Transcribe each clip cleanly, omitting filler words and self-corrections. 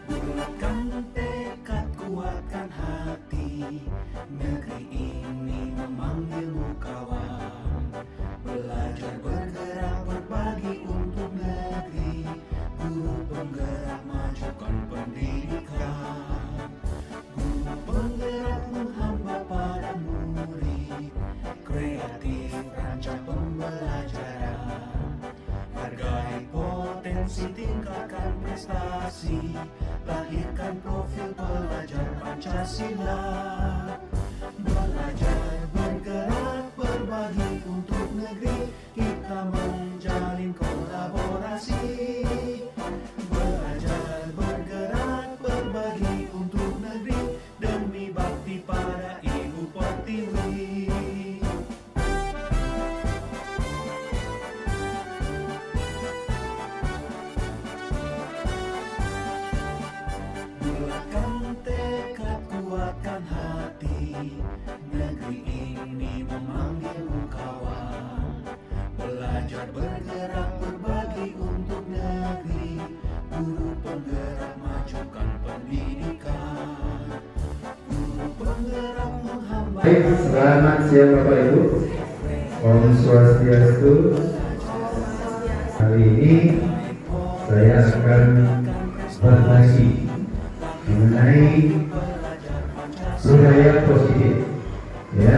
Bulatkan tekad, kuatkan hati, negeri ini memanggilmu kawan. Belajar, bergerak, berbagi untuk negeri, guru penggerak, majukan pendidikan. Guru penggerak menghamba pada murid, kreatif rancang pembelajaran. Hargai potensi, tingkatkan prestasi, lahirkan profil pelajar Pancasila. Belajar, bergerak, berbagi untuk negeri, kita menjalin kolaborasi. Belajar, bergerak, berbagi untuk negeri, demi bakti pada Ibu Pertiwi. Bulatkan tekad, kuatkan hati, negeri ini memanggilmu kawan. Belajar, bergerak, berbagi untuk negeri, guru penggerak, majukan pendidikan. Guru penggerak menghamba. Baik, selamat siang Bapak Ibu. Om Swastiastu. Hari ini saya akan berbagi mengenai budaya positif. Ya.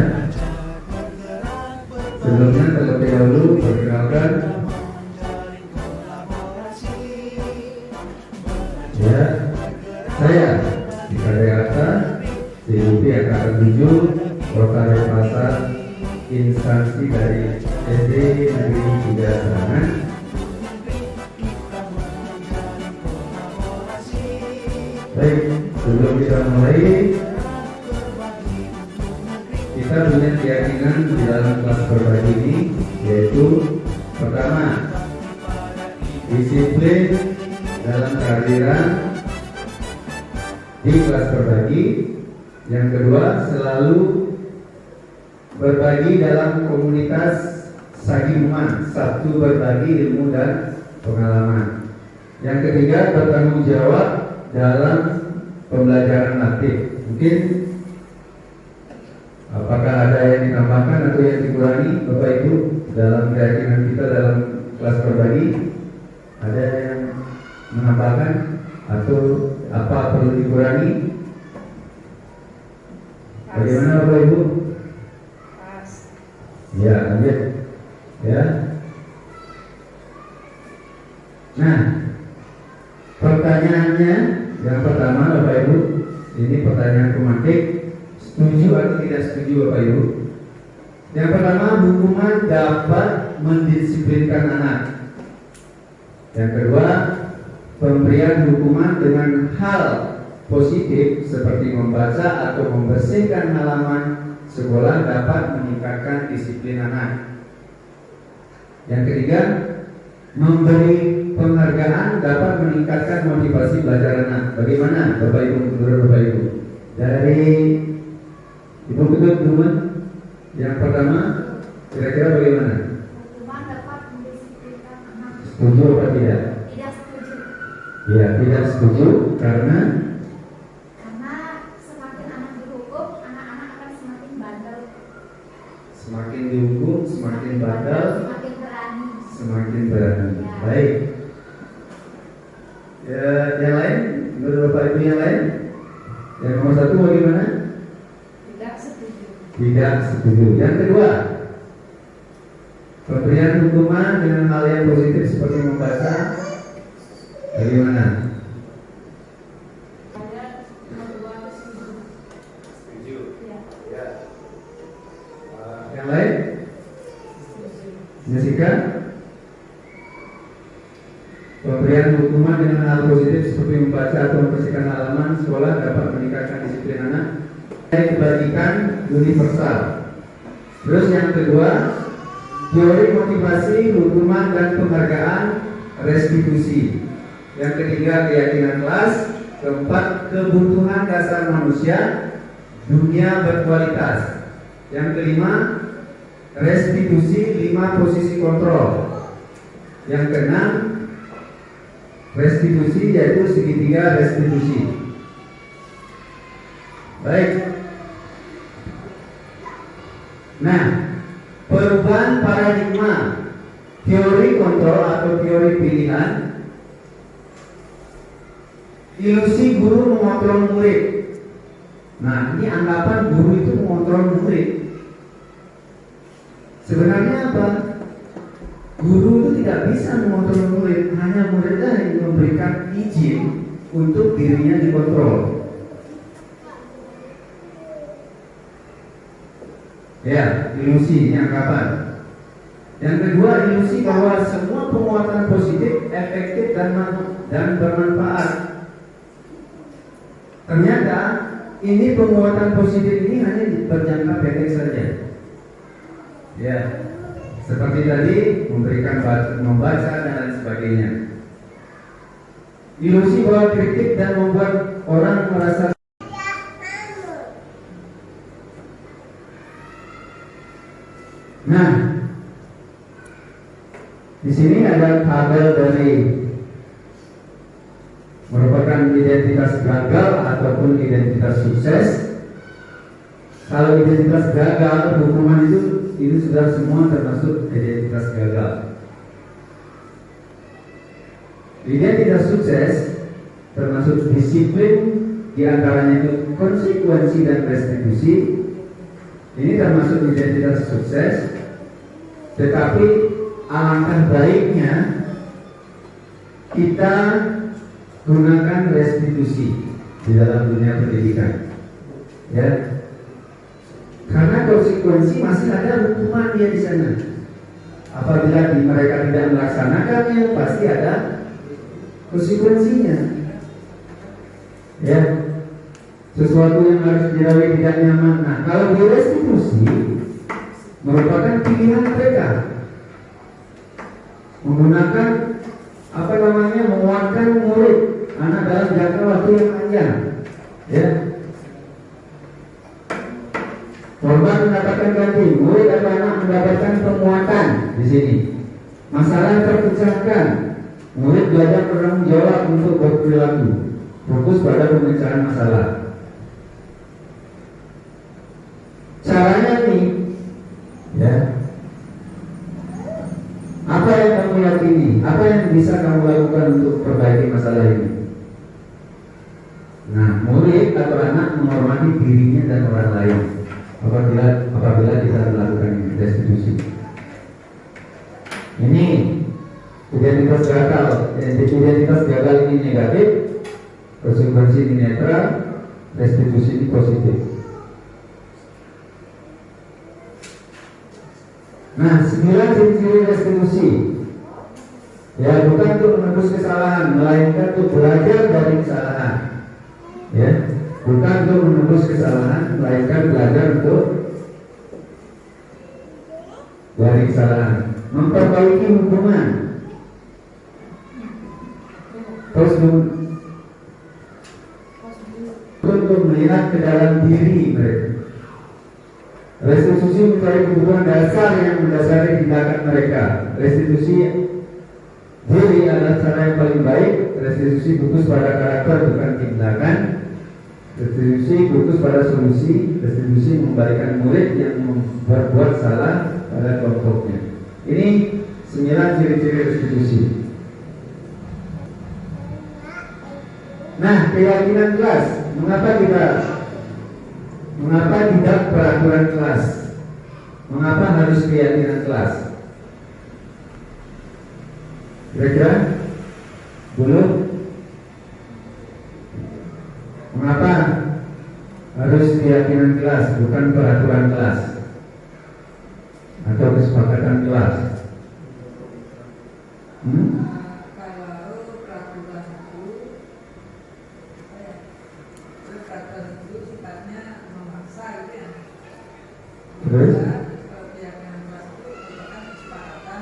Sebelumnya terlebih dahulu perkenalkan, ya, saya Dika Deata, CUP Angkatan 7, Rotary Pasar, instansi dari SD Negeri 3 Serangan. Baik, sebelum kita mulai, kita punya keyakinan di dalam kelas berbagi ini, yaitu pertama, disiplin dalam kehadiran di kelas berbagi. Yang kedua, selalu berbagi dalam komunitas Sagiman, Sabtu berbagi ilmu dan pengalaman. Yang ketiga, bertanggung jawab dalam pembelajaran aktif. Mungkin apakah ada yang ditambahkan atau yang dikurangi Bapak Ibu dalam keyakinan kita dalam kelas berbagi? Ada yang menambahkan atau apa perlu dikurangi? Bagaimana Bapak Ibu? Ya, lanjut. Ya. Nah, pertanyaannya yang pertama Bapak Ibu, ini pertanyaan pemantik, setuju atau tidak setuju Bapak Ibu? Yang pertama, hukuman dapat mendisiplinkan anak. Yang kedua, pemberian hukuman dengan hal positif seperti membaca atau membersihkan halaman sekolah dapat meningkatkan disiplin anak. Yang ketiga, memberi penghargaan dapat meningkatkan motivasi belajar anak. Bagaimana Bapak Ibu, menurut Bapak Ibu? Dari Ibu Ketut dulu, yang pertama, kira-kira bagaimana? Hukuman dapat mendisiplinkan anak. Setuju atau tidak? Tidak setuju. Ya, tidak setuju karena semakin anak dihukum, anak-anak akan semakin bandel. semakin dihukum, semakin bandel, Semakin berani. semakin berani. Ya. Baik. Ya, yang lain, menurut Bapak Ibu yang lain? Yang nomor satu bagaimana? Tidak setuju. Tidak setuju. Yang kedua, pemberian hukuman dengan hal yang positif seperti membaca, bagaimana? Saya berdua setuju. Setuju. Ya. Ya. Yang lain? Jessica? Pemberian hukuman dengan hal positif seperti membaca atau membersihkan halaman sekolah dapat meningkatkan disiplin anak. Dibagikan universal. Terus yang kedua, teori motivasi, hukuman dan penghargaan, restitusi. Yang ketiga, keyakinan kelas. Keempat, kebutuhan dasar manusia. dunia berkualitas. Yang kelima, restitusi 5 posisi kontrol. Yang keenam, restitusi yaitu segitiga restitusi. Baik. Nah, perubahan paradigma teori kontrol atau teori pilihan. Ilusi guru mengontrol murid. Nah, ini anggapan guru itu mengontrol murid. Sebenarnya apa? Guru itu tidak bisa mengontrol murid, hanya muridlah yang memberikan izin untuk dirinya dikontrol. Ya, ilusi ini anggapan. Yang kedua, ilusi bahwa semua penguatan positif efektif dan bermanfaat. Ternyata ini penguatan positif ini hanya berjangka pendek saja. Ya, seperti tadi memberikan membaca dan lain sebagainya. Ilusi bahwa kritik dan membuat orang merasa. Nah, di sini ada tabel dari merupakan identitas gagal ataupun identitas sukses. Kalau identitas gagal, hukuman itu sudah semua termasuk identitas gagal. Identitas sukses termasuk disiplin, diantaranya itu konsekuensi dan restitusi. Ini termasuk identitas sukses. Tetapi alangkah baiknya kita gunakan restitusi di dalam dunia pendidikan, ya, karena konsekuensi masih ada hukuman dia di sana. Apabila mereka tidak melaksanakannya, pasti ada konsekuensinya. Ya, sesuatu yang harus dilalui tidak nyaman. Nah, kalau di restitusi merupakan pilihan mereka menggunakan menguatkan murid anak dalam jangka waktu yang panjang. Ya, korban mendapatkan ganti, murid atau anak mendapatkan penguatan di sini. Masalah terpecahkan, murid belajar bertanggung jawab untuk berperilaku, fokus pada pemecahan masalah. Caranya nih, ya, apa yang kamu yakini? Apa yang bisa kamu lakukan untuk perbaiki masalah ini? Nah, murid atau anak menghormati dirinya dan orang lain apabila kita melakukan restitusi. Ini identitas gagal. Identitas gagal ini negatif, konsekuensi ini netral, restitusi ini positif. Nah, 9 ciri-ciri restitusi. Ya, bukan untuk menebus kesalahan, melainkan untuk belajar dari kesalahan. Ya, bukan untuk menebus kesalahan, melainkan belajar untuk dari kesalahan. Memperbaiki hubungan. Terus untuk melihat ke dalam diri mereka. Restitusi mencari kebutuhan dasar yang mendasari tindakan mereka. Restitusi diri adalah cara yang paling baik. Restitusi fokus pada karakter bukan tindakan. Restitusi fokus pada solusi. Restitusi membalikan murid yang berbuat salah pada kelompoknya. Ini 9 ciri-ciri restitusi. Nah, keyakinan kelas. Mengapa tidak peraturan kelas? Mengapa harus keyakinan kelas? Kira-kira belum? Mengapa harus keyakinan kelas bukan peraturan kelas atau kesepakatan kelas? Kalau peraturan itu sifatnya memaksa gitu ya. Terus? Kalau keyakinan kelas itu merupakan kesepakatan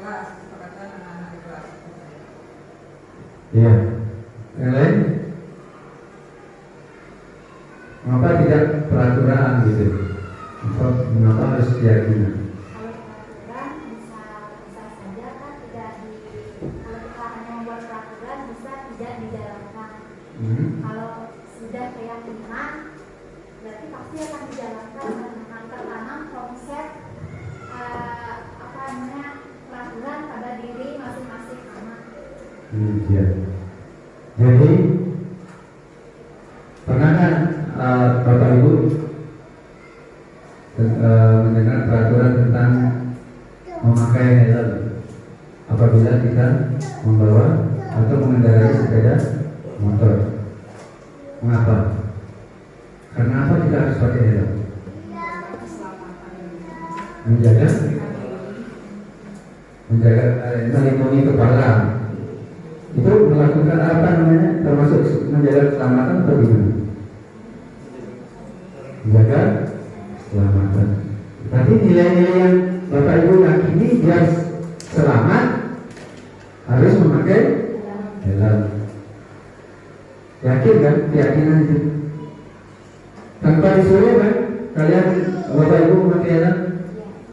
kelas, kesepakatan anak-anak di kelas. Iya. Yang lain? Mengapa tidak peraturan gitu? Mengapa harus keyakinan? Kalau peraturan bisa saja kan tidak di, kalau kita hanya membuat peraturan bisa tidak dijalankan. Kalau sudah keyakinan berarti pasti akan dijalankan dan akan tertanam konsep apa namanya peraturan pada diri masing-masing anak. Ya. Jadi pernah kan Bapak Ibu mendengar peraturan tentang memakai helm apabila kita membawa atau mengendarai sepeda motor? Mengapa? Karena apa kita harus pakai helm? Menjaga melindungi kepala. Itu melakukan apa namanya? Termasuk menjaga keselamatan atau gimana? Menjaga keselamatan. Tapi nilai-nilai yang Bapak Ibu yakini biar selamat harus memakai helm. Yakin kan keyakinan itu? Tanpa disuruh kan kalian Bapak Ibu memakai helm?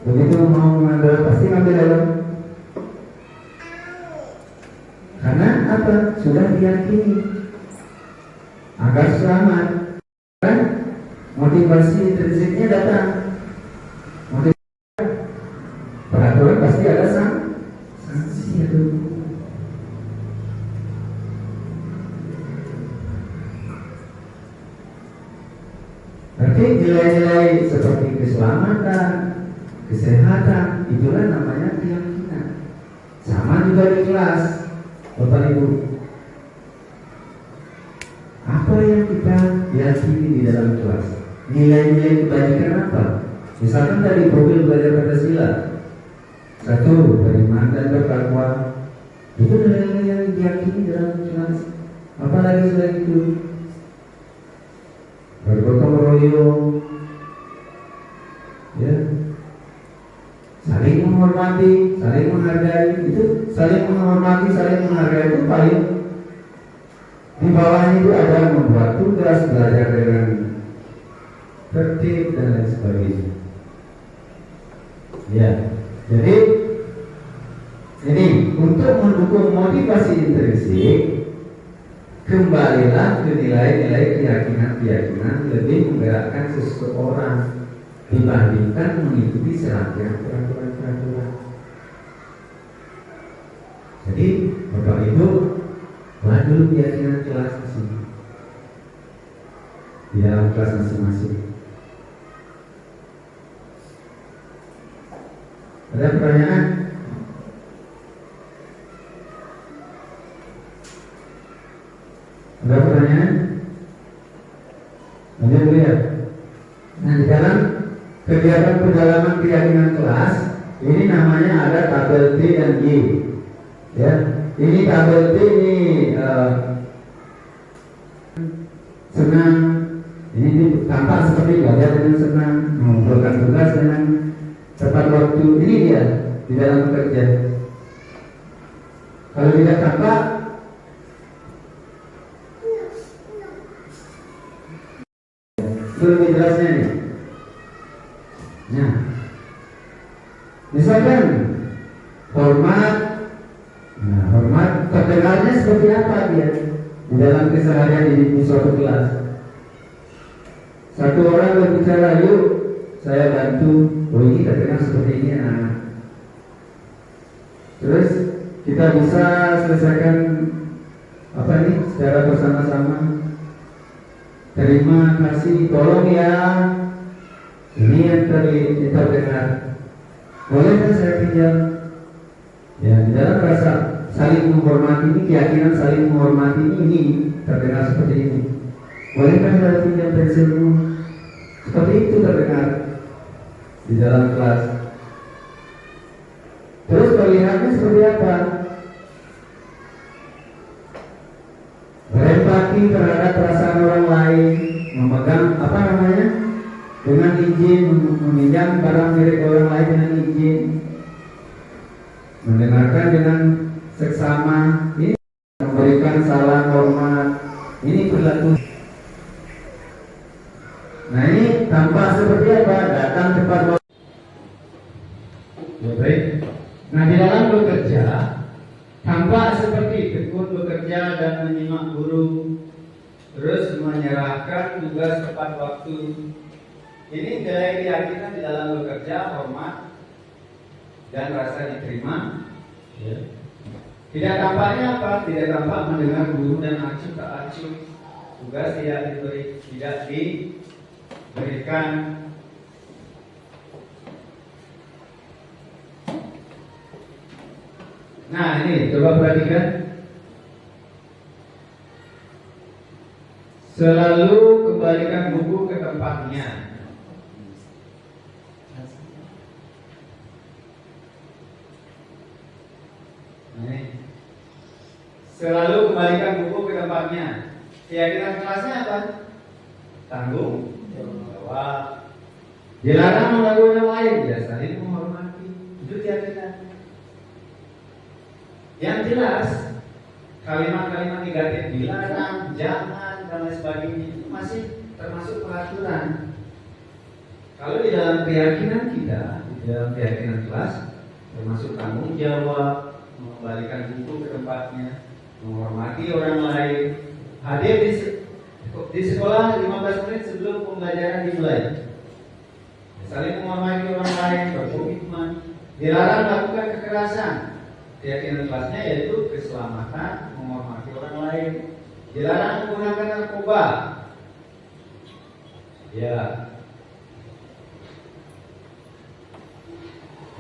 Begitu mau mengambil pasti ngambil helm. Karena apa? Sudah diyakini agar selamat. Kan motivasi intrinsiknya datang. Motivasi peraturan pasti ada sanksi itu. Berarti nilai-nilai seperti keselamatan, kesehatan, itulah namanya keyakinan. Sama juga di kelas, Bapak Ibu. Apa yang kita yakini di dalam kelas? Nilai-nilai kebajikan apa? Misalkan tadi Bobil belajar Pancasila. 1, beriman dan bertakwa. Itu nilai-nilai yang diyakini dalam kelas. Apalagi selain itu? Bergotong royong, ya, saling menghormati, saling menghargai. Itu saling menghormati, saling menghargai itu paling di bawahnya itu ada membuat tugas, belajar dengan tertib dan lain sebagainya. Ya, jadi ini untuk mendukung motivasi intrinsik, kembalilah ke nilai-nilai keyakinan lebih menggerakkan seseorang dibandingkan mengikuti serangkaian peraturan-peraturan. Jadi Bapak Ibu buat dulu keyakinan kelas di sini, di dalam kelas masing-masing. Ada pertanyaan? Ada pertanyaan? Lanjut lihat. Nah, di dalam kegiatan pendalaman keyakinan kelas ini namanya ada tabel T dan Y. Ya, ini tabel T ini senang. Ini tampak seperti belajar dengan senang, mengumpulkan tugas dengan tepat waktu. Ini dia di dalam bekerja. Kalau tidak tampak, itu lebih jelasnya nih. Nah, misalkan hormat, nah hormat terdengarnya seperti apa dia di dalam keseharian di suatu kelas. Satu orang berbicara, yuk saya bantu. Oh ini terdengar seperti ini anak. Terus kita bisa selesaikan apa nih secara bersama-sama. Terima kasih, tolong ya. Ini yang terdengar. Boleh kan saya pinjam? Ya, di dalam rasa saling menghormati ini, keyakinan saling menghormati ini terdengar seperti ini. Boleh kan saya pinjam pensilmu? Seperti itu terdengar di dalam kelas. Terus terlihatnya seperti apa? Berempati terhadap perasaan orang lain, memegang apa namanya? Dengan izin, meminjam barang milik orang lain dengan izin, mendengarkan dengan seksama, ini memberikan salam hormat, ini perilaku. Nah ini tampak seperti apa? Datang tepat waktu. Ya, baik. Nah di dalam bekerja tampak seperti tekun bekerja dan menyimak guru, terus menyerahkan tugas tepat waktu. Ini nilai keyakinan di dalam bekerja, hormat dan rasa diterima. Ya. Tidak tampaknya apa? Tidak tampak mendengar guru dan acuh tak acuh. Tugas tidak diberikan. Nah ini coba perhatikan. Selalu kembalikan buku ke tempatnya. Selalu kembalikan buku ke tempatnya. Keyakinan kelasnya apa? Tanggung jawab. Dilarang mengganggu orang lain, ya saling menghormati. Itu keyakinan. Yang jelas, kalimat-kalimat negatif dilarang, jangan dan lain sebagainya itu masih termasuk peraturan. Kalau di dalam keyakinan kita, di dalam keyakinan kelas, termasuk tanggung jawab, mengembalikan buku ke tempatnya, menghormati orang lain, hadir di sekolah 15 menit sebelum pembelajaran dimulai, saling menghormati orang lain, berkomitmen, dilarang melakukan kekerasan. Keyakinan kelasnya yaitu keselamatan, menghormati orang lain, dilarang menggunakan narkoba. Ya.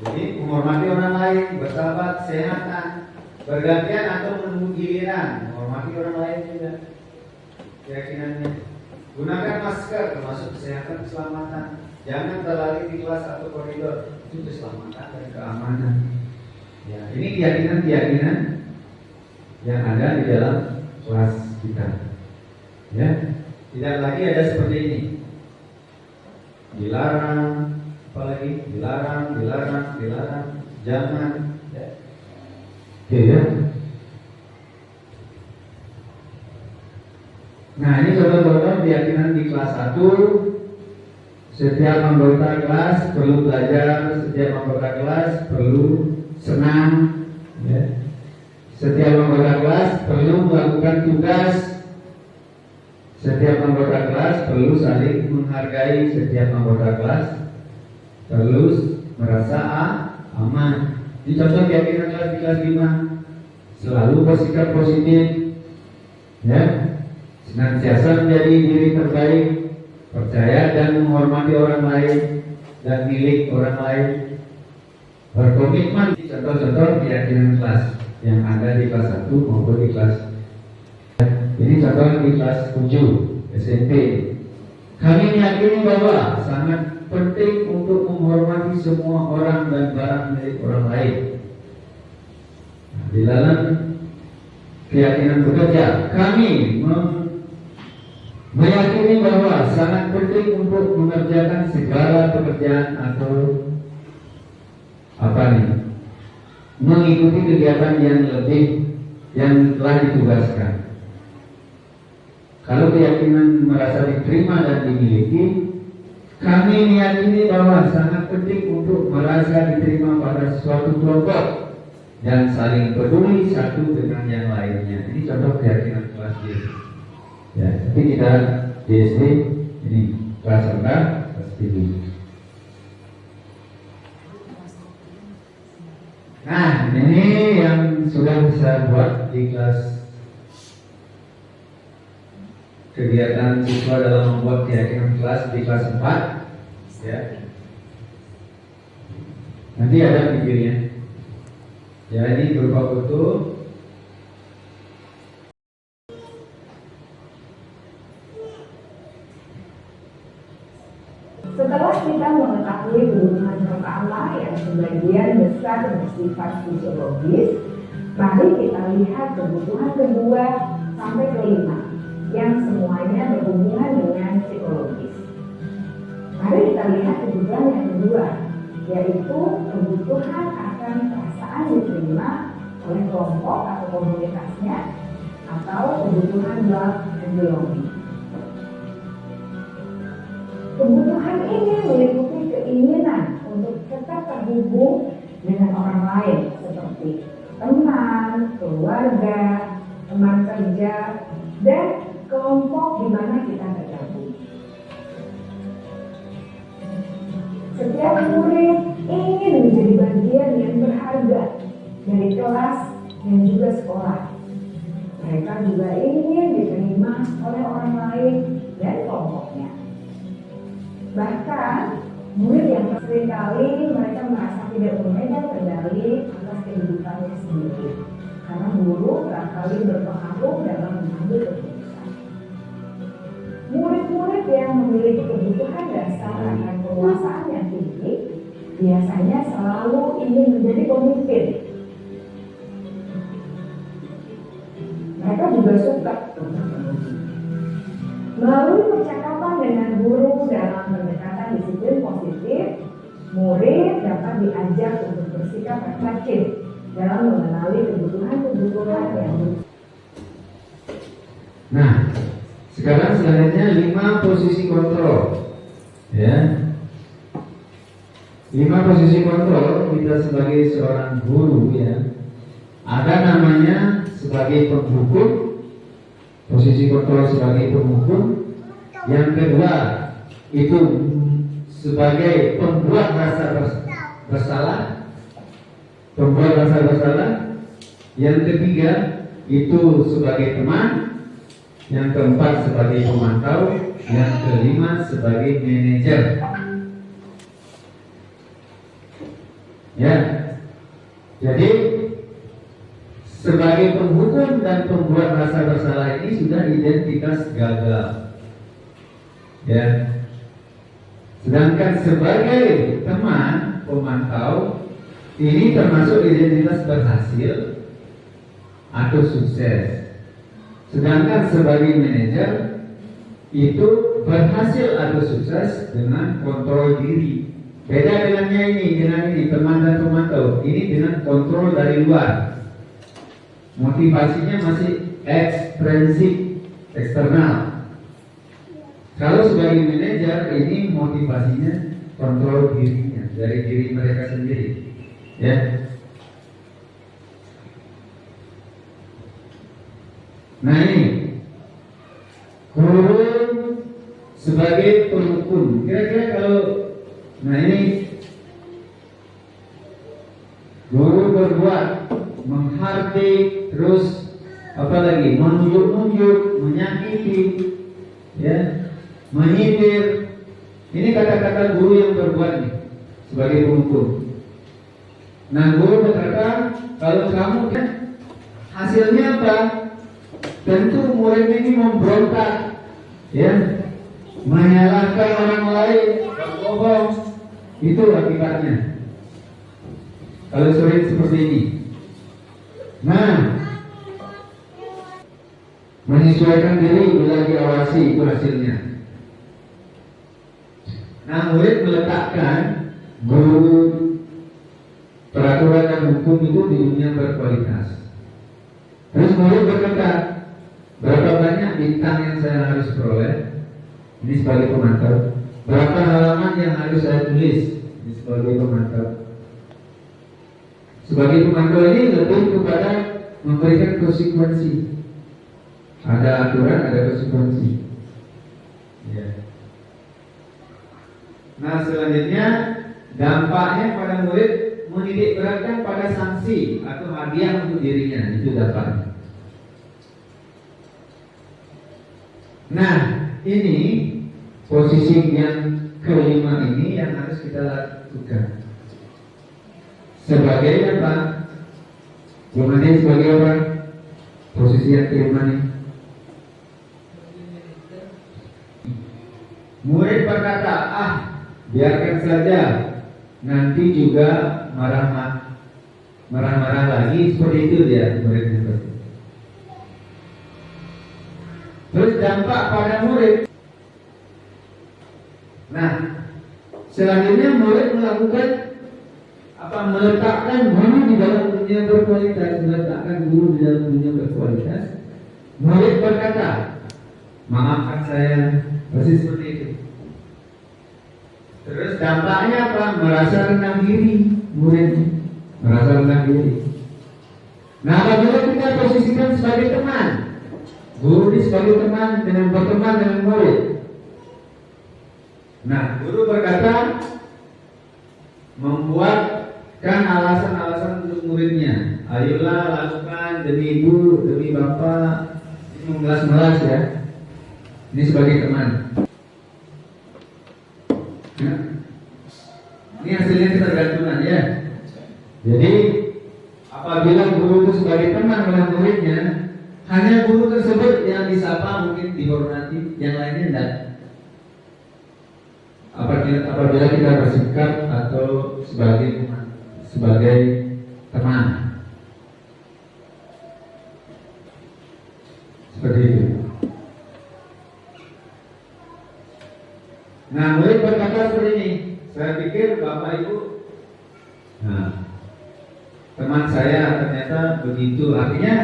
Jadi menghormati orang lain, bersahabat, sehatan, bergantian atau menunggu giliran, menghormati orang lain juga. Keyakinannya. Gunakan masker termasuk kesehatan, keselamatan. Jangan berlari di kelas atau koridor, itu keselamatan dan keamanan. Ya, ini keyakinan-keyakinan yang ada di dalam kelas kita. Ya, tidak lagi ada seperti ini. Dilarang, apalagi dilarang, jangan. Ya. Oke ya. Nah ini contoh-contoh keyakinan di kelas 1. Setiap anggota kelas perlu belajar, setiap anggota kelas perlu senang, ya. Setiap anggota kelas perlu melakukan tugas, setiap anggota kelas perlu saling menghargai, setiap anggota kelas perlu merasa aman. Di contoh keyakinan kelas di kelas 5, selalu bersikap positif, ya, senantiasa menjadi diri terbaik, percaya dan menghormati orang lain dan milik orang lain, berkomitmen. Contoh-contoh keyakinan kelas yang ada di kelas 1 maupun di kelas. Ini contoh di kelas 7 SMP. Kami meyakini bahwa sangat penting untuk menghormati semua orang dan barang milik orang lain. Di dalam keyakinan bekerja, kami meyakini bahwa sangat penting untuk mengerjakan segala pekerjaan atau mengikuti kegiatan yang telah ditugaskan. Kalau keyakinan merasa diterima dan dimiliki, kami meyakini bahwa sangat penting untuk merasa diterima pada suatu kelompok dan saling peduli satu dengan yang lainnya. Ini contoh keyakinan kelas D. Ya, tapi kita di SD ini kelas rendah, kelas tinggi. Nah, ini yang sudah saya buat di kelas kegiatan siswa dalam membuat keyakinan kelas di kelas 4, ya. Nanti ada videonya. Ya, ini berupa foto. Setelah kita mengetahui hubungan pertama yang sebagian besar bersifat fisiologis, mari kita lihat kebutuhan kedua sampai kelima yang semuanya berhubungan dengan psikologis. Mari kita lihat kebutuhan yang kedua, yaitu kebutuhan akan perasaan diterima oleh kelompok atau komunitasnya, atau kebutuhan love and belonging. ini meliputi keinginan untuk tetap terhubung dengan orang lain seperti teman, keluarga, teman kerja, dan kelompok di mana kita tergabung. Setiap murid ingin menjadi bagian yang berharga dari kelas dan juga sekolah. Mereka juga ingin diterima oleh orang lain dan kelompoknya. Bahkan murid yang seringkali mereka merasa tidak memegang kendali atas kehidupannya sendiri, karena guru barangkali berpengaruh dalam mengambil keputusan. Murid-murid yang memiliki kebutuhan dasar akan penguasaan yang tinggi biasanya selalu ingin menjadi pemimpin. Mereka juga suka melalui percakapan dengan guru dalam pendekatan disiplin positif, murid dapat diajak untuk bersikap reflektif dalam mengenali kebutuhan-kebutuhan yang Nah, sekarang selanjutnya 5 posisi kontrol. Ya. 5 posisi kontrol kita sebagai seorang guru ya. Ada namanya sebagai penghukum, posisi kontrol sebagai penghukum. Yang kedua itu sebagai pembuat rasa bersalah, pembuat rasa bersalah. Yang ketiga itu sebagai teman. Yang keempat sebagai pemantau. Yang kelima sebagai manajer. Ya, jadi sebagai penghukum dan pembuat rasa bersalah ini sudah identitas gagal. Ya. Sedangkan sebagai teman pemantau ini termasuk identitas berhasil atau sukses. Sedangkan sebagai manajer itu berhasil atau sukses dengan kontrol diri. Beda dengannya ini teman dan pemantau. Ini dengan kontrol dari luar. Motivasinya masih ekstrinsik, eksternal. Kalau sebagai manajer ini motivasinya kontrol dirinya dari diri mereka sendiri. Ya. Nah ini guru sebagai penghukum. Kira-kira kalau ini guru berbuat menghardik, terus apa lagi, menunjuk-nunjuk, menyakiti, ya, menyindir. Ini kata-kata guru yang berbuat nih sebagai penghukum. Nah guru berkata, kalau kamu ya, hasilnya apa? Tentu murid ini memberontak, ya, menyalahkan orang lain, berbohong. Itu akibatnya. Kalau sering seperti ini. Nah, menyesuaikan diri bila diawasi itu hasilnya. Nah, murid meletakkan guru peraturan dan hukum itu di dunia berkualitas. Terus murid berkata, berapa banyak bintang yang saya harus peroleh? Ini sebagai pemantau. Berapa halaman yang harus saya tulis? Ini sebagai pemantau. Sebagai pemantau ini lebih kepada memberikan konsekuensi. Ada aturan, ada konsekuensi. Ya. Nah selanjutnya dampaknya pada murid menitik beratkan pada sanksi atau hadiah untuk dirinya. Itu dampaknya. Nah ini posisi yang kelima ini yang harus kita lakukan. Sebagai apa? Gimana sebagai apa? Posisi yang kelima ini. Murid berkata, biarkan saja, nanti juga marah-marah lagi, seperti itu dia muridnya. Terus dampak pada murid. Nah, selanjutnya murid melakukan meletakkan guru di dalam dunia berkualitas, Murid berkata, maafkan saya, pasti seperti itu. apa? Merasa rendah diri muridnya, merasa rendah diri. Nah, apabila kita posisikan sebagai teman, guru ini sebagai teman dengan berteman dengan murid. Nah, guru berkata membuatkan alasan-alasan untuk muridnya. Ayolah lakukan demi ibu, demi bapak. Ini memelas-melas ya. Ini sebagai teman. Ya. Ini hasilnya ketergantungan ya. Jadi apabila guru itu sebagai teman dengan muridnya, hanya guru tersebut yang disapa mungkin dihormati, yang lainnya tidak. Apabila kita bersikap atau sebagai teman, seperti itu. Nah, murid berkata seperti ini. Saya pikir bapak ibu, nah, teman saya ternyata begitu. Artinya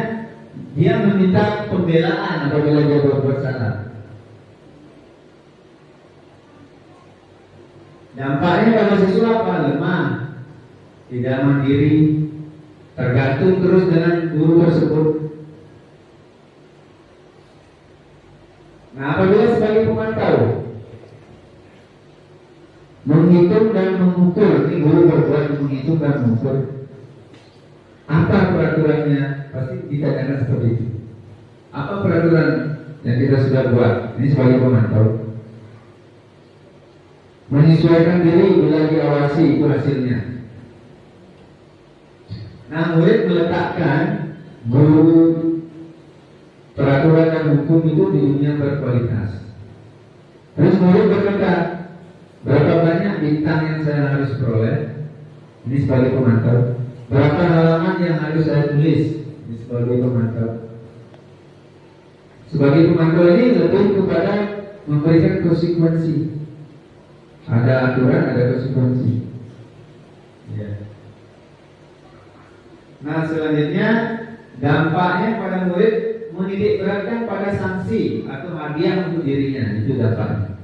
dia meminta pembelaan apabila dia berbuat salah. Dampaknya pada siswa apa? Lemah, tidak mandiri, tergantung terus dengan guru tersebut. Nah, apabila sebagai pemantau menghitung dan mengukur, ini guru berbuat menghitung dan mengukur. Apa peraturannya? Pasti ditanyakan seperti itu. Apa peraturan yang kita sudah buat? Ini sebagai pemantau. Menyesuaikan diri bila diawasi, itu hasilnya. Nah, murid meletakkan guru peraturan dan hukum itu di dunia berkualitas. Terus murid berkata, berapa banyak bintang yang saya harus peroleh? Ini sebagai pemantau. Berapa halaman yang harus saya tulis? Ini sebagai pemantau. Sebagai pemantau ini lebih kepada memberikan konsekuensi. Ada aturan, ada konsekuensi. Ya. Nah, selanjutnya dampaknya pada murid menitik beratkan pada sanksi atau hadiah untuk dirinya, itu dampaknya.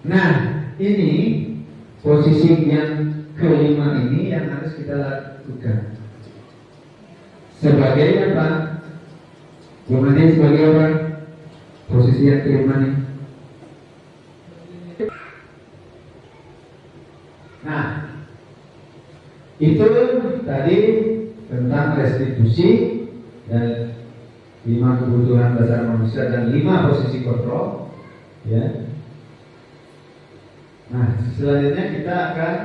Nah, ini posisi yang kelima ini yang harus kita lakukan. Sebagai apa? Kemudian sebagai apa? Posisi yang kelima ini. Nah, itu tadi tentang restitusi dan 5 kebutuhan dasar manusia dan 5 posisi kontrol, ya. Nah, selanjutnya kita akan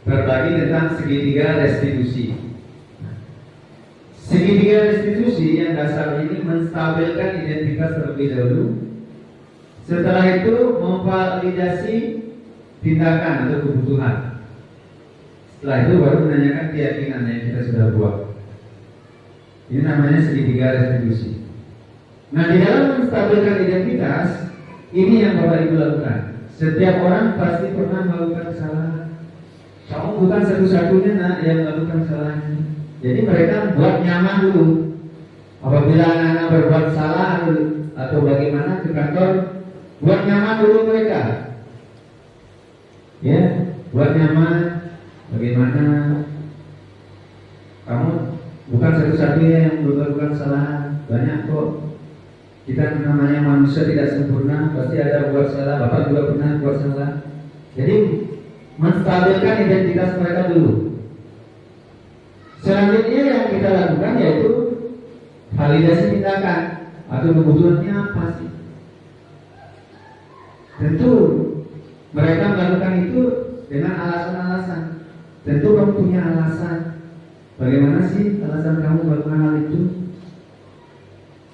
berbagi tentang segitiga restitusi. Segitiga restitusi yang dasar ini menstabilkan identitas terlebih dahulu. Setelah itu memvalidasi tindakan atau kebutuhan. Setelah itu baru menanyakan keyakinan yang kita sudah buat. Ini namanya segitiga restitusi. Nah, di dalam menstabilkan identitas, ini yang Bapak Ibu lakukan. Setiap orang pasti pernah melakukan kesalahan. Kamu bukan satu-satunya yang melakukan kesalahan. Jadi mereka buat nyaman dulu. Apabila anak-anak berbuat salah atau bagaimana ke kantor, buat nyaman dulu mereka. Ya, buat nyaman. Bagaimana kamu bukan satu-satunya yang melakukan kesalahan. Banyak kok. Kita namanya manusia tidak sempurna, pasti ada buat salah. Bapak juga pernah buat salah. Jadi menstabilkan identitas mereka dulu. Selanjutnya yang kita lakukan yaitu validasi tindakan atau kebutuhannya apa sih. Tentu mereka melakukan itu dengan alasan-alasan. Tentu kamu punya alasan. Bagaimana sih alasan kamu melakukan hal itu?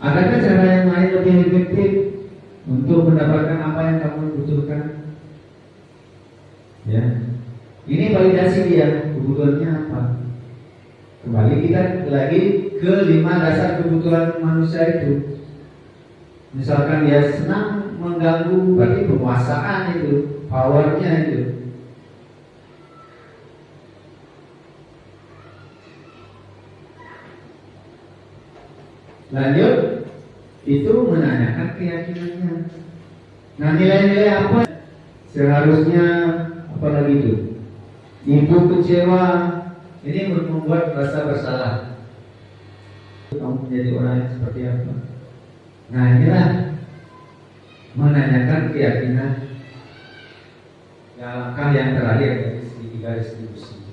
Adakah cara yang lain lebih efektif untuk mendapatkan apa yang kamu butuhkan? Ya, ini validasi dia, kebutuhannya apa? Kembali kita lagi ke 5 dasar kebutuhan manusia itu. Misalkan dia senang mengganggu, berarti penguasaan itu, powernya itu. Lanjut, itu menanyakan keyakinannya. Nah, nilai-nilai apa seharusnya, apalagi itu? Ibu kecewa, ini membuat rasa bersalah. Kamu menjadi orang yang seperti apa? Nah, inilah menanyakan keyakinan. Langkah yang terakhir dari segitiga restitusi.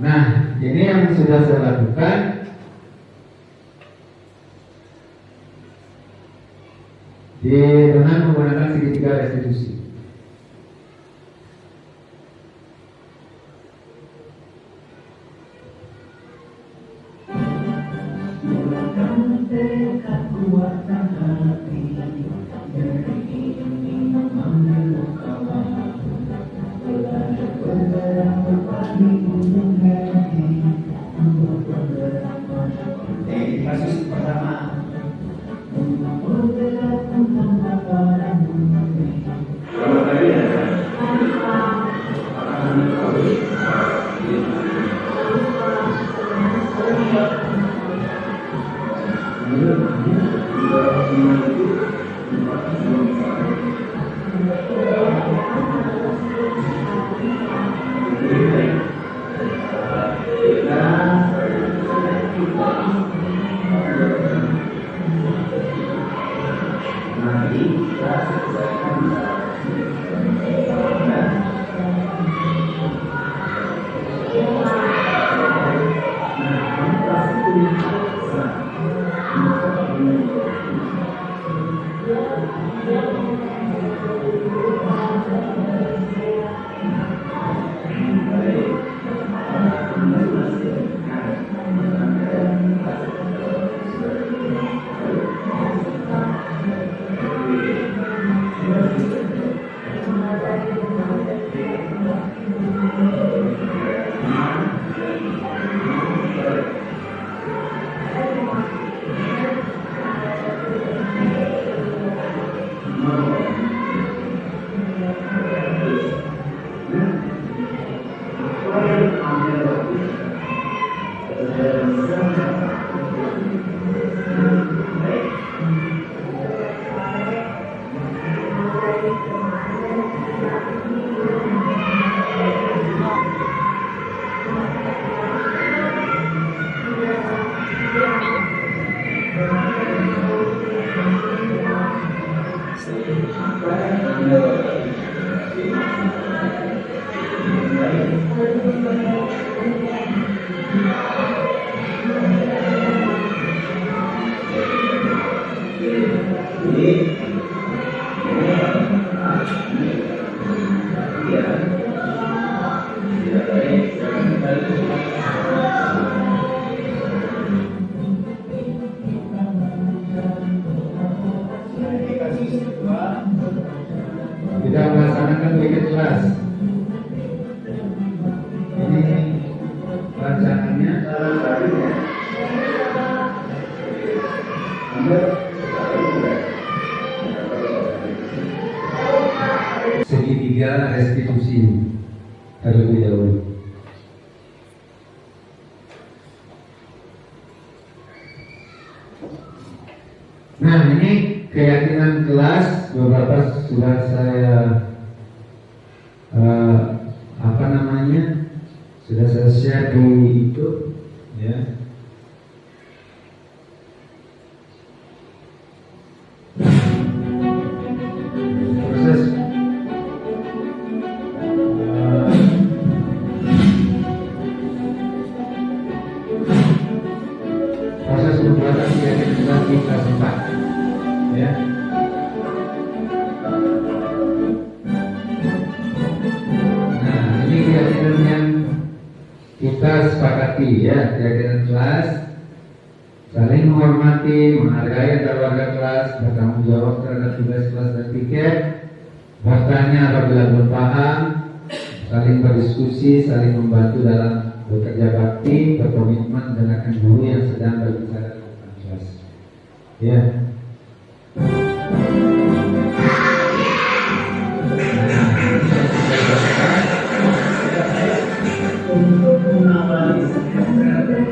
Nah, ini yang sudah saya lakukan. Dengan menggunakan segitiga restitusi. Mulakan tekad kuatkan hati, negeri ini memanggil kawan. Belajar bergerak berbagi untuk hati, untuk bergerak maju. Kasus pertama. Untuk bergerak untuk bergerak mimpi. Selamat pagi ya. Kita melaksanakan weekend kelas. Ini rancangannya segitiga restitusi terlebih dahulu. Nah, ini keyakinan kelas beberapa sudah saya sudah saya share di YouTube, ya. Proses pembuatan keyakinan kelas di kelas 4, ya. Keyakinan yang kita sepakati, ya, keyakinan kelas saling menghormati, menghargai antar warga kelas, bertanggung jawab terhadap tugas kelas dan piket, bertanya apabila belum paham, saling berdiskusi, saling membantu dalam bekerja bakti, berkomitmen mendengarkan guru yang sedang berbicara di depan kelas, ya. Untuk mengawali semester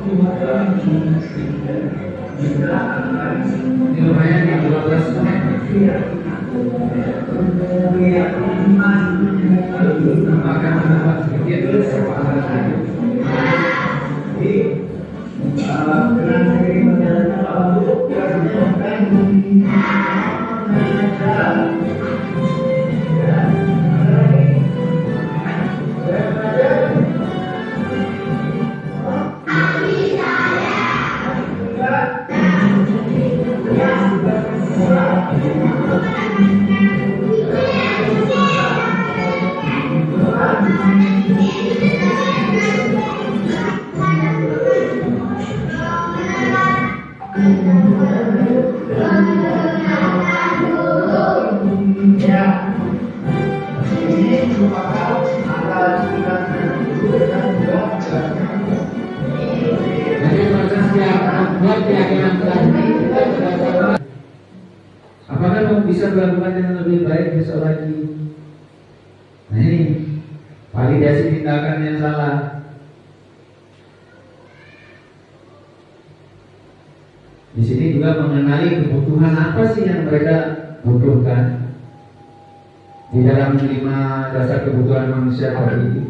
Ini lumayan nih 12 menit. Tambahkan sedikit dulu soal apakah kamu bisa melakukan yang lebih baik besok lagi? Nah ini validasi tindakan yang salah. Di sini juga mengenali kebutuhan apa sih yang mereka butuhkan di dalam 5 dasar kebutuhan manusia tadi ini.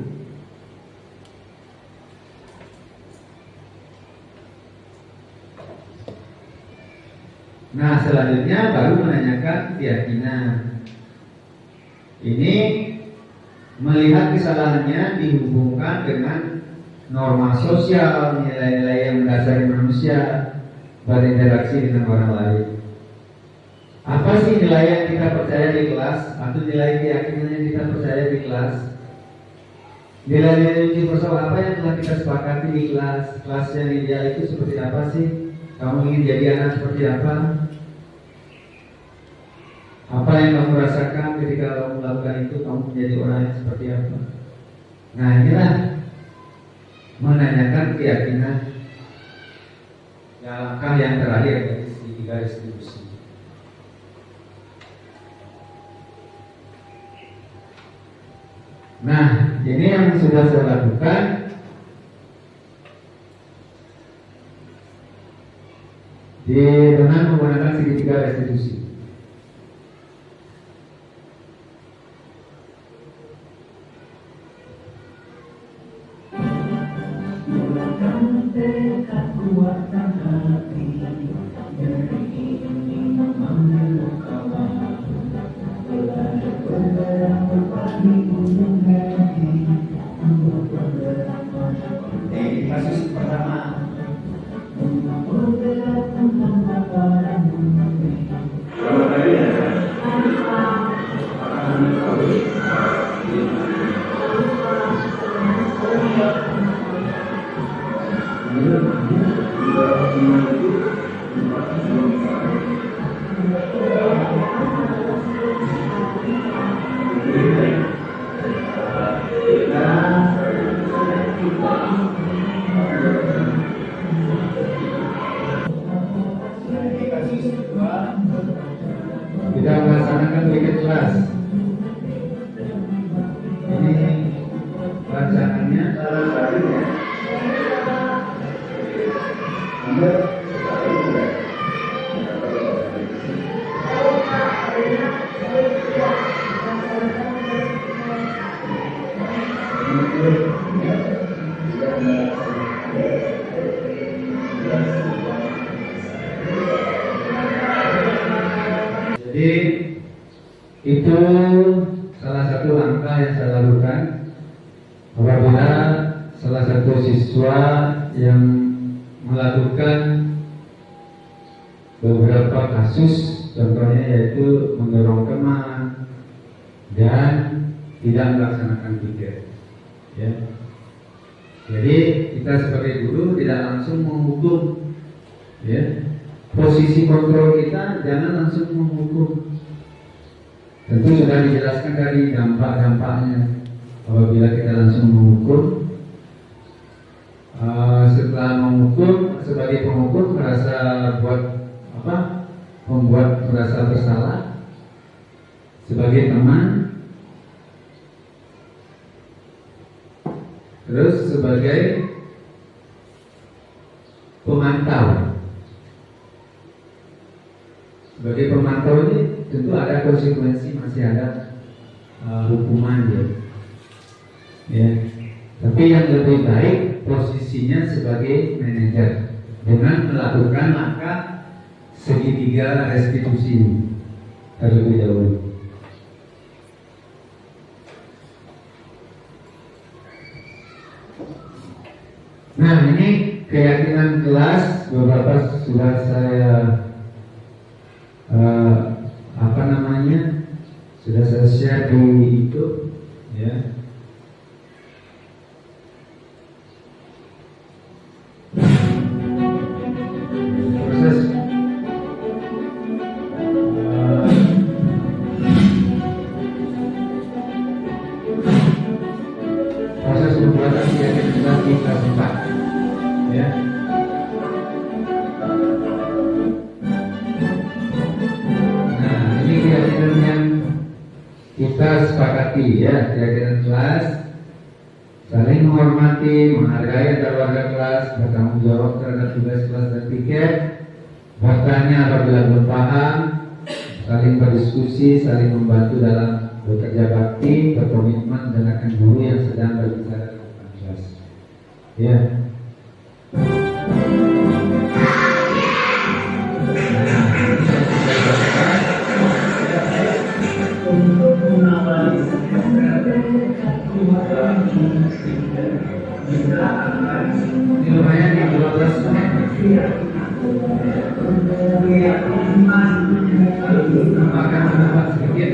Nah selanjutnya baru menanyakan keyakinan. Ini melihat kesalahannya dihubungkan dengan norma sosial, nilai-nilai yang mendasari manusia berinteraksi dengan orang lain. Apa sih nilai yang kita percaya di kelas atau nilai keyakinan yang kita percaya di kelas? Nilai-nilai universal apa yang telah kita sepakati di kelas? Kelas yang ideal itu seperti apa sih? Kamu ingin jadi anak seperti apa? Apa yang kamu rasakan ketika kamu melakukan itu? Kamu menjadi orang yang seperti apa? Nah inilah menanyakan keyakinan. Langkah yang terakhir dari segitiga restitusi. Nah ini yang sudah saya lakukan. Dengan menggunakan segitiga restitusi. Tekad kuatkan hati, dari ini memanggil kawan. Belajar bergerak berbagi gunung hati, untuk bergerak masuk. Kasus pertama. Untuk bergerak tentang paparan bumi. Kita melaksanakan weekend kelas. Ini pelaksananya jadi itu salah satu langkah yang saya lakukan apabila salah satu siswa yang melakukan beberapa kasus, contohnya yaitu mendorong teman dan tidak melaksanakan tiket. Ya. Jadi kita sebagai guru tidak langsung menghukum, ya. Posisi kontrol kita jangan langsung menghukum. Tentu sudah dijelaskan dari dampak-dampaknya. Apabila kita langsung menghukum, setelah menghukum sebagai penghukum merasa membuat merasa bersalah. Sebagai teman, terus sebagai pemantau. Sebagai pemantau ini tentu ada konsekuensi, masih ada hukuman dia. Ya. Tapi yang lebih baik posisinya sebagai manajer dengan melakukan langkah segitiga restitusi terlebih dahulu. Nah, ini keyakinan kelas beberapa sudah saya sudah saya share di YouTube, ya. Proses pembuatan keyakinan kelas di kelas 4, ya. Keyakinan yang kita sepakati, ya, keyakinan kelas saling menghormati, menghargai antar warga kelas, bertanggung jawab terhadap tugas kelas dan piket, bertanya apabila belum paham, saling berdiskusi, saling membantu dalam bekerja bakti, berkomitmen mendengarkan guru yang sedang berbicara di depan kelas. Ya. Untuk mengawali Ini lumayan ya, 12 menit. Akan menambah sedikit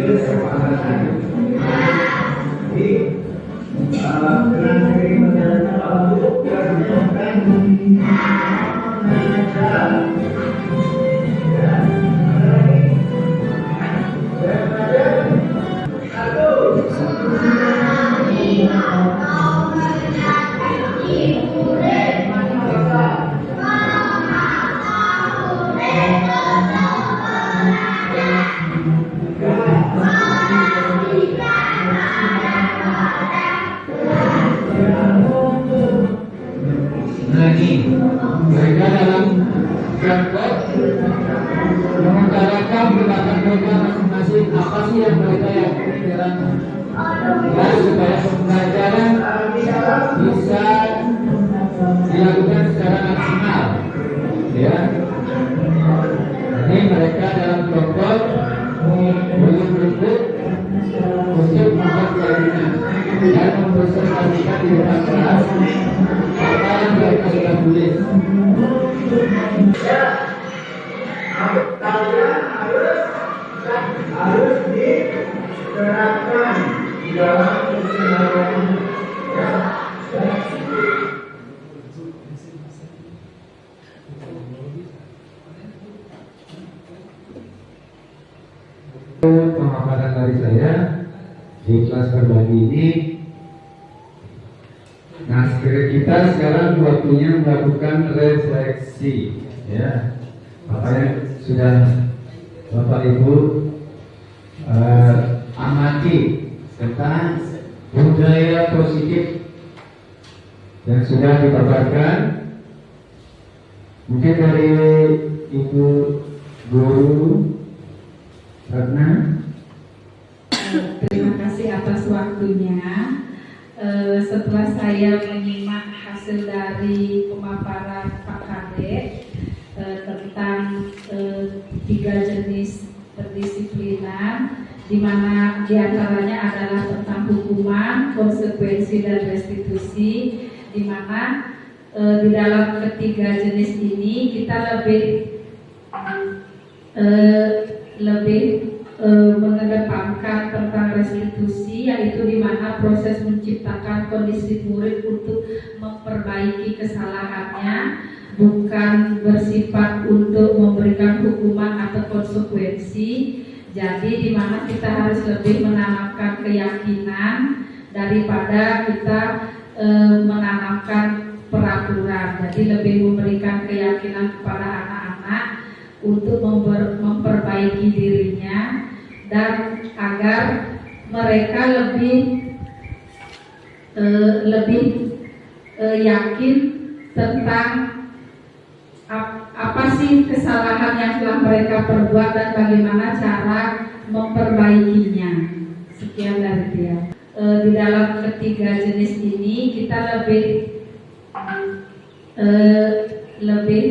mereka dalam kelompok mengutarakan pendapat mereka masing-masing, apa sih yang mereka yakini dalam kelas supaya pembelajaran bisa dilakukan secara maksimal, ya. Ini mereka dalam kelompok belum berikut untuk membuat keyakinan dan mempresentasikan di depan kelas apa yang mereka sudah tulis. kalian harus diterapkan di dalam keseharian. Pemaparan dari saya di kelas berbagi ini. Nah, kita sekarang waktunya melakukan refleksi, ya. Apa yang sudah Bapak Ibu amati tentang budaya positif yang sudah dipaparkan, mungkin dari Ibu Guru Ratna. Terima kasih atas waktunya. Setelah saya menyimak hasil dari pemaparan Pak Kadek tentang 3 jenis pendisiplinan, di mana diantaranya adalah tentang hukuman, konsekuensi, dan restitusi, di mana di dalam ketiga jenis ini kita lebih mengedepankan tentang restitusi, yaitu di mana proses menciptakan kondisi murid untuk memperbaiki kesalahannya, bukan bersifat untuk memberikan hukuman atau konsekuensi. Jadi di mana kita harus lebih menanamkan keyakinan daripada kita menanamkan peraturan. Jadi lebih memberikan keyakinan kepada anak-anak untuk memperbaiki dirinya, dan agar mereka lebih yakin tentang apa sih kesalahan yang telah mereka perbuat dan bagaimana cara memperbaikinya. Sekian dari dia. Di dalam ketiga jenis ini kita lebih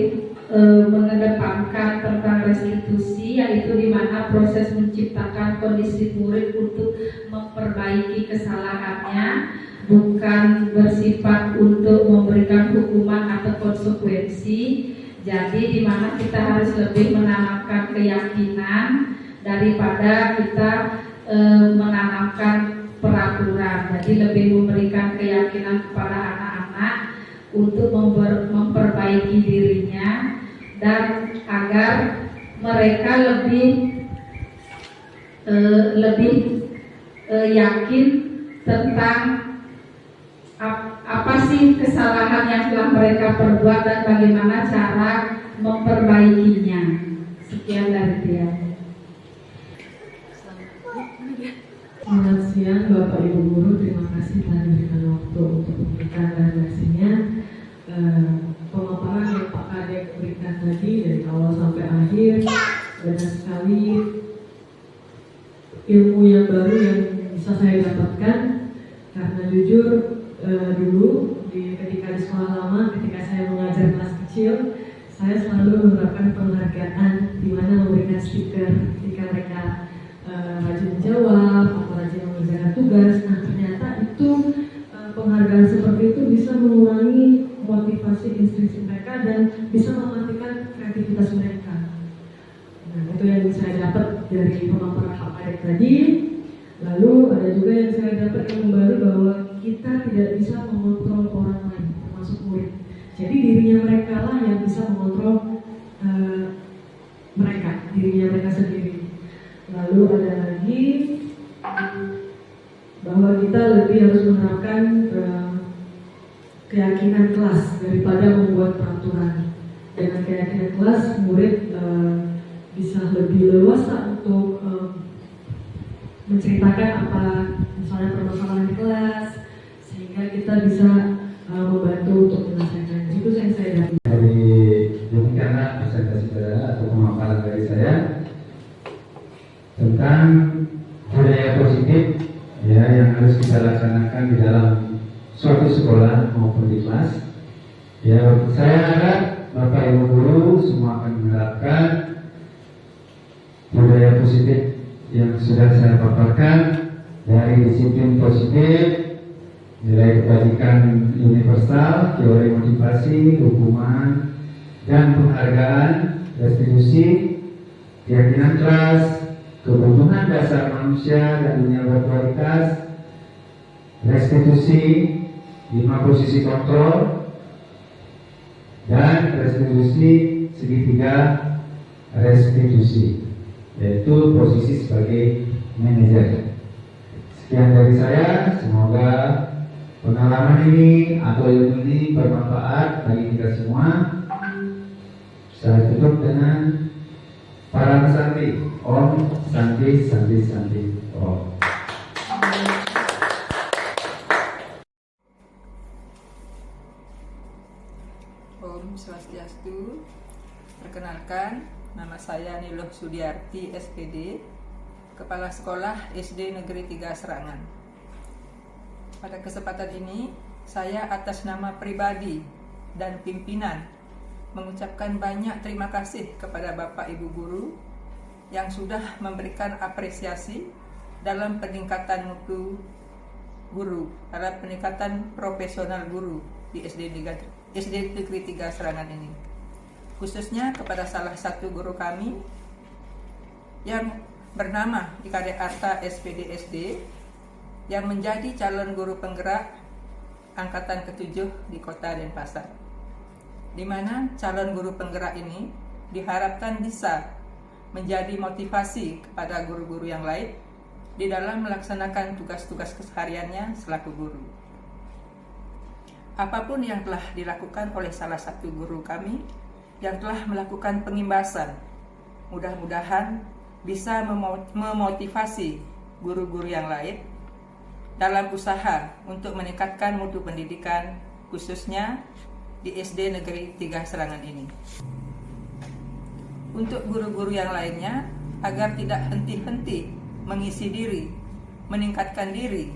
mengedepankan tentang restitusi, yaitu di mana proses menciptakan kondisi murid untuk memperbaiki kesalahannya, bukan bersifat untuk memberikan hukuman atau konsekuensi. Jadi di mana kita harus lebih menanamkan keyakinan daripada kita menanamkan peraturan. Jadi lebih memberikan keyakinan kepada anak-anak untuk memperbaiki dirinya dan agar mereka lebih yakin tentang apa sih kesalahan yang telah mereka perbuat dan bagaimana cara memperbaikinya. Sekian dari dia. Selamat siang Bapak Ibu Guru, terima kasih telah diberikan waktu untuk memberikan redaksinya. Pemaparan yang Pak Kadek berikan tadi dari awal sampai akhir banyak sekali ilmu yang baru yang bisa saya dapatkan, karena jujur dulu ketika di sekolah lama, ketika saya mengajar kelas kecil, saya selalu menerapkan penghargaan di mana memberikan stiker ketika mereka rajin menjawab atau rajin mengerjakan tugas. Nah, ternyata itu penghargaan seperti itu bisa mengurangi motivasi intrinsik mereka dan bisa mematikan kreativitas mereka. Nah, itu yang saya dapat dari pemaparan Pak Kadek tadi. Lalu ada juga yang saya dapat yang baru, bahwa kita tidak bisa mengontrol orang lain, termasuk murid. Jadi dirinya mereka lah yang bisa mengontrol dirinya mereka sendiri. Lalu ada lagi bahwa kita lebih harus menerapkan keyakinan kelas daripada membuat peraturan. Dengan keyakinan kelas, murid bisa lebih leluasa untuk menceritakan apa misalnya permasalahan di kelas, sehingga kita bisa membantu untuk menyelesaikan. Itu yang saya dapat. Dari demikianlah presentasi saudara atau pemaparan dari saya tentang budaya positif ya yang harus kita laksanakan di dalam suatu sekolah maupun di kelas. Ya, saya harap Bapak Ibu Guru semua akan menerapkan budaya positif yang sudah saya paparkan, dari disiplin positif, nilai kebajikan universal, teori motivasi, hukuman, dan penghargaan, restitusi, keyakinan kelas, kebutuhan dasar manusia dan dunia berkualitas, restitusi, 5 posisi kontrol, dan restitusi segitiga restitusi, yaitu posisi sebagai manajer. Sekian dari saya, semoga pengalaman ini atau ilmu ini bermanfaat bagi kita semua. Saya tutup dengan para santri. Om Santi Santi Santi Om. Om Swastiastu. Perkenalkan, nama saya Niloh Sudiarti SPD, Kepala Sekolah SD Negeri 3 Serangan. Pada kesempatan ini, saya atas nama pribadi dan pimpinan mengucapkan banyak terima kasih kepada Bapak Ibu Guru yang sudah memberikan apresiasi dalam peningkatan mutu guru, dalam peningkatan profesional guru di SD Negeri 3 Serangan ini. Khususnya kepada salah satu guru kami yang bernama Kadek Arta SPD SD yang menjadi calon guru penggerak angkatan ke-7 di Kota Denpasar, di mana calon guru penggerak ini diharapkan bisa menjadi motivasi kepada guru-guru yang lain di dalam melaksanakan tugas-tugas kesehariannya selaku guru. Apapun yang telah dilakukan oleh salah satu guru kami yang telah melakukan pengimbasan, mudah-mudahan bisa memotivasi guru-guru yang lain dalam usaha untuk meningkatkan mutu pendidikan, khususnya di SD Negeri 3 Serangan ini. Untuk guru-guru yang lainnya, agar tidak henti-henti mengisi diri, meningkatkan diri,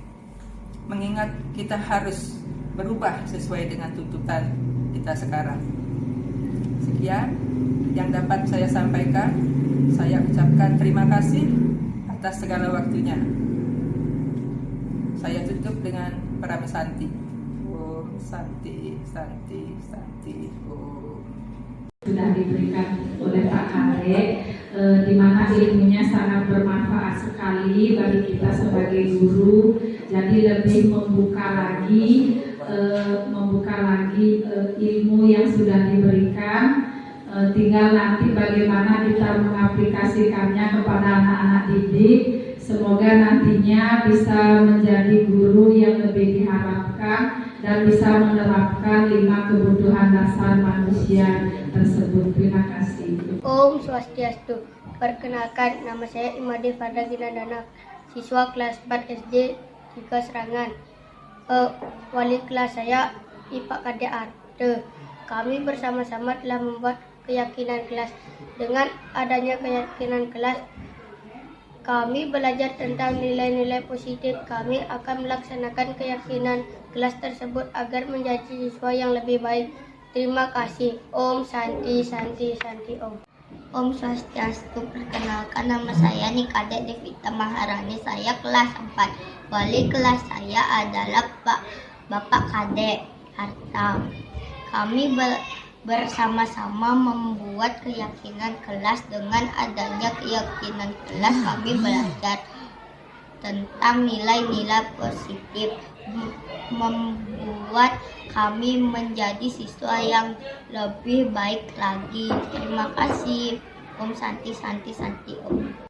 mengingat kita harus berubah sesuai dengan tuntutan kita sekarang. Sekian yang dapat saya sampaikan. Saya ucapkan terima kasih atas segala waktunya. Saya tutup dengan Parami Santi. Om Santi, Santi, Santi, Om. Sudah diberikan oleh Pak Kade, di mana ilmunya sangat bermanfaat sekali bagi kita sebagai guru. Jadi lebih membuka lagi ilmu yang sudah diberikan. Tinggal nanti bagaimana kita mengaplikasikannya kepada anak-anak didik. Semoga nantinya bisa menjadi guru yang lebih diharapkan dan bisa menerapkan 5 kebutuhan dasar manusia tersebut. Terima kasih. Om Swastiastu. Perkenalkan, nama saya Imade Farda Ginandana, siswa kelas 4 SD 3 Serangan. Wali kelas saya Ipak Kade Arte. Kami bersama-sama telah membuat keyakinan kelas. Dengan adanya keyakinan kelas, kami belajar tentang nilai-nilai positif. Kami akan melaksanakan keyakinan kelas tersebut agar menjadi siswa yang lebih baik. Terima kasih. Om Santi, Santi, Santi, Om. Om Swastiastu. Perkenalkan, nama saya Nikade Devita Maharani. Saya kelas 4. Wali kelas saya adalah Bapak Kade Harta. Kami bersama-sama membuat keyakinan kelas. Dengan adanya keyakinan kelas, kami belajar tentang nilai-nilai positif, membuat kami menjadi siswa yang lebih baik lagi. Terima kasih. Om Santi, Santi, Santi, Om.